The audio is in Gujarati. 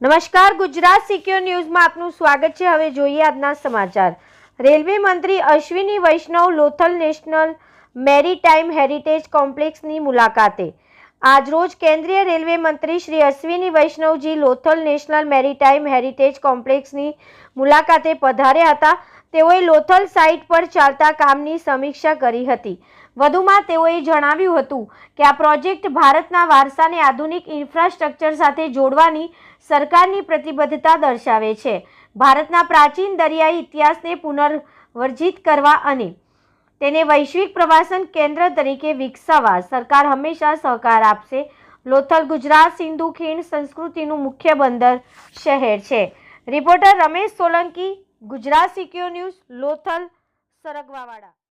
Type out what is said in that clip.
નમસ્કાર, ગુજરાત સિક્યોર ન્યૂઝમાં આપનું સ્વાગત છે। હવે જોઈએ આજના સમાચાર। રેલવે મંત્રી Ashwini Vaishnaw Lothal national maritime heritage કોમ્પ્લેક્સની મુલાકાતે। આજરોજ કેન્દ્રીય રેલવે મંત્રી શ્રી અશ્વિની વૈષ્ણવજી લોથલ નેશનલ મેરીટાઈમ હેરિટેજ કોમ્પ્લેક્સની મુલાકાતે પધાર્યા હતા। તેઓએ લોથલ સાઇટ પર ચાલતા કામની સમીક્ષા કરી હતી। વધુમાં તેઓએ જણાવ્યું હતું કે આ પ્રોજેક્ટ ભારતના વારસાને આધુનિક ઇન્ફ્રાસ્ટ્રક્ચર સાથે જોડવાની સરકારની પ્રતિબદ્ધતા દર્શાવે છે। ભારતના પ્રાચીન દરિયાઈ ઇતિહાસને પુનર્જીવિત કરવા અને તેને વૈશ્વિક પ્રવાસન કેન્દ્ર તરીકે વિકસાવવા સરકાર હંમેશા સહકાર આપશે। લોથલ ગુજરાત સિંધુ ખીણ સંસ્કૃતિનું મુખ્ય બંદર શહેર છે। Reporter Ramesh Solanki, Gujarat secure news, Lothal, સરગવાવાડા।